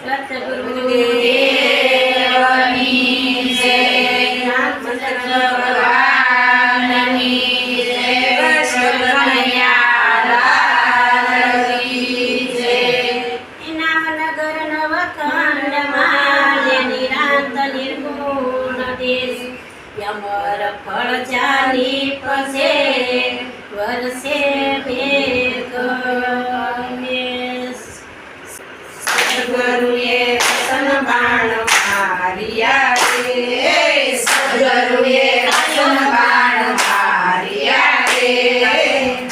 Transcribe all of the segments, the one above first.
સતગુરુદેવની જય, રામચંદ્ર ભગવાનની જય, કૃષ્ણ કનૈયાલાલની જય. નામનગર નવખંડમાં નિરાંત નિર્ગુણ દેશ, યમર ફળ ચાલી પસે વર્ષે ભેગ મેષ. સદગુરુએ વસન બાણ માર્યા રે, સદગુરુએ વસન બાણ માર્યા રે.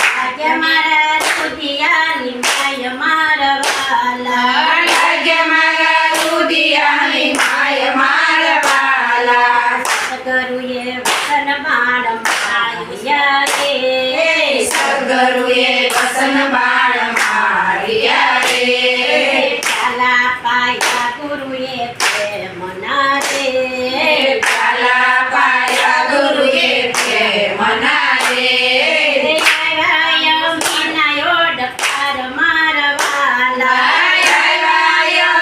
ભાગ્ય મારા રુધિયાની માય મારવાલા, ભાગ્ય મારા રુધિયાની માય મારવાલા. સદગુરુએ વસન બાણ માર્યા રે, સદગુરુએ વસન બાણ માર્યા રે. ચાલા પાયા ગુરુએ પ્રેમના રે, ચાલા પાયા ગુરુએ પ્રેમના રે. મીના ઓડકાર મારવાલા,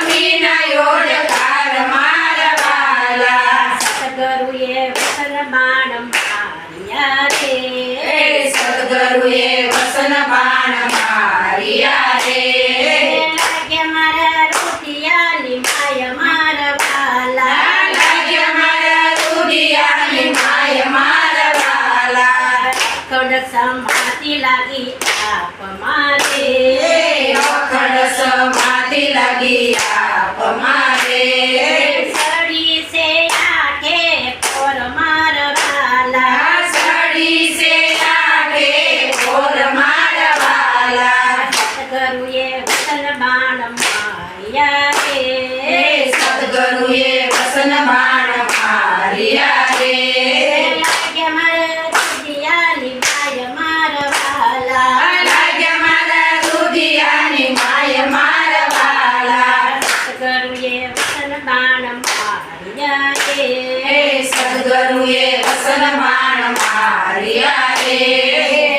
મીના ઓડકાર મારવાલા. સદગુરુએ વસન બાણ માર્યા રે, સદગુરુએ વસન બાણ માર્યા રે. લાગે મારા રુધિયાની માય મારવાલા, લાગે મારા રુધિયાની માય મારવાલા. અખંડ સમાધિ લાગી આપ મારે, અખંડ સમાધિ લાગી આપ મારે. સડી સે આઠે પોર મારવાલા, સડી સે આઠે પોર મારવાલા. સદગુરુએ વસન બાણ માર્યા રે, સદગુરુએ વસન બાણ માર્યા રે. લાગે મારા રુધિયાની માય મારવાલા, લાગે મારા રુધિયાની માય મારવાલા. સદગુરુએ વસન બાણ માર્યા રે, સદગુરુએ વસન બાણ માર્યા રે.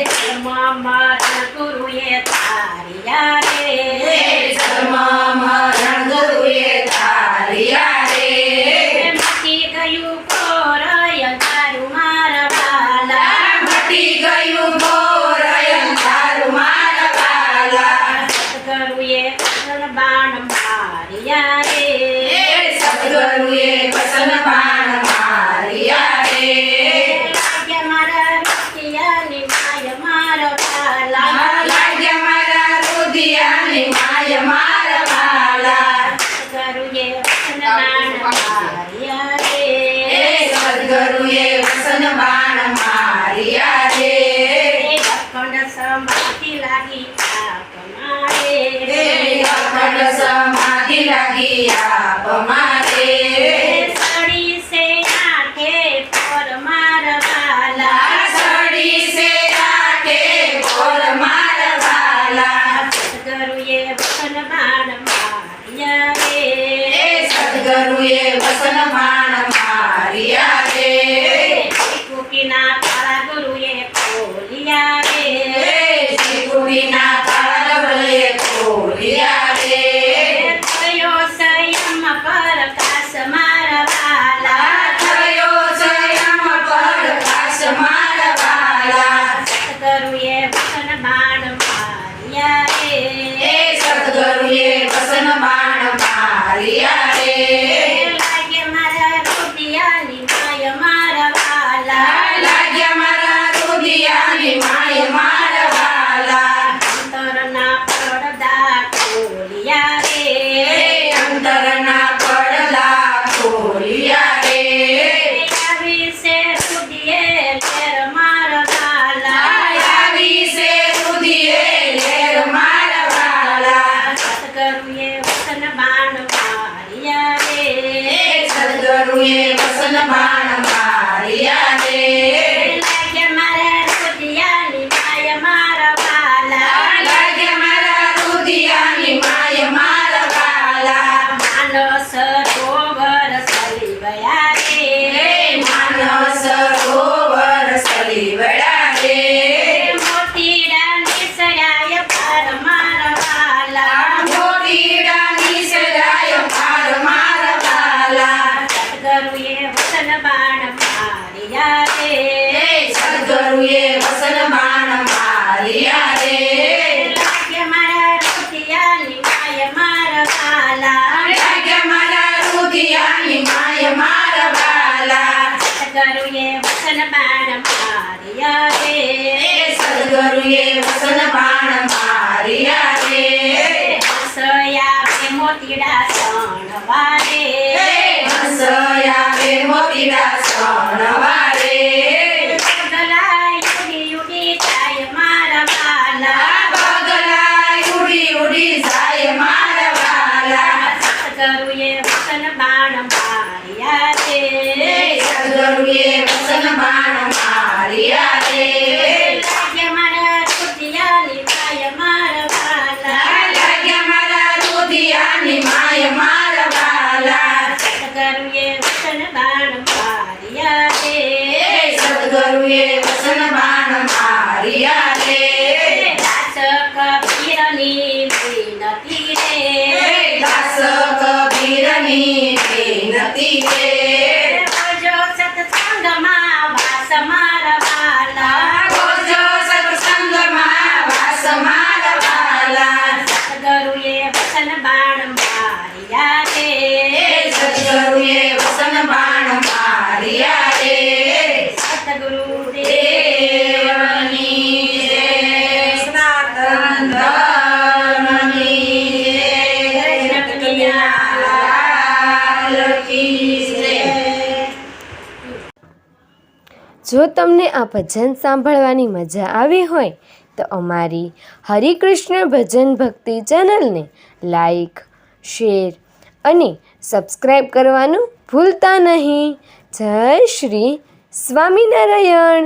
જન્મ મરણ ગુરુએ તાર્યા રે, જન્મ મરણ ગુરુએ તાર્યા રે. મટી ગયું ઘોર અંધારું મારવાલા, મટી ગયું ઘોર અંધારું મારવાલા. સદગુરુએ વસન બાણ માર્યા રે, સદગુરુએ વસન બાણ માર્યા રે. લાગે મારા રુધિયાની માય મારવાલા, લાગે મારા રુધિયાની માય મારવાલા. સદગુરુએ વસન બાણ માર્યા રે, સદગુરુએ વસન બાણ માર્યા રે. અખંડ સમાધિ લાગી આપ મારે, અખંડ સમાધિ લાગી આપ મારે. સડી સે આઠે પોર મારવાલા, સડી સે આઠે પોર મારવાલા. સદગુરુએ વસન બાણ માર્યા રે, સદગુરુએ વસન બાણ માર્યા રે. કુકીના કાળા ગુરુએ ખોલ્યા રે, કુકીના કાળા ગુરુએ ખોલ્યા રે. થયો સંયમ પ્રકાશ મારવાલા, થયો સંયમ પ્રકાશ મારવાલા. સદગુરુએ વસન બાણ માર્યા રે, સદગુરુએ વસન બાણ માર્યા રે. લાગે મારા રુધિયાની માય મારવાલા, લાગે મારા રુધિયાની માય મારવાલા. અંતરના પડદા ખોલ્યા રે, અંતરના પડદા ખોલ્યા રે. આવી સે રુધિએ લેર મારવાલા, આવી સે રુધિએ લેર મારવાલા. સદગુરુએ વસન બાણ માર્યા રે, સદગુરુએ વસન બાણ માર્યા રે. લાગે મારા રુધિયાની માય મારવાલા, લાગે મારા રુધિયાની માય મારવાલા. માનસ સરોવર સલી વયા રે, માનસ સરોવર સલી વયા રે. મોતીડા નિસરાય પર મારવાલા, મોતીડા નિસરાય ગોદિયાની માય મારા વાલા સદગુરુએ વસન બાણ માર્યા રે સદગુરુએ વસન બાણ માર્યા રે હસયા બે મોતીડા સણવારે હસયા બે મોતીડા સણવારે પગલાય ઉડી ઉડી જાય મારા વાલા પગલાય ઉડી ઉડી જાય મારા વાલા સદગુરુએ વસન બાણ માર્યા રે સદગુરુએ વસન બાણ માર્યા રે લાગ્યા મારા રુદિયાની માય મારા વાલા લાગ્યા મારા રુદિયાની માય મારા વાલા સદગુરુએ વસન બાણ માર્યા રે સદગુરુએ વસન બાણ માર્યા રે દાસ કબીરની વિનતી રે દાસ કબીરની વિનતી રે બોલજો સત્સંગમાં વાસ મારા વાલા ગોજો સત્સંગમાં વાસ મારા વાલા સદગુરુએ વસન બાણ માર્યા રે સદગુરુએ વસન બાણ માર્યા રે સદગુરુ દેવની જય સનાતન ધર્મની જય કનૈયાલાલ કી જય જો તમને આ ભજન સાંભળવાની મજા આવી હોય તો અમારી હરિકૃષ્ણ ભજન ભક્તિ ચેનલને લાઈક શેર અને સબસ્ક્રાઈબ કરવાનું ભૂલતા નહીં. જય શ્રી સ્વામિનારાયણ.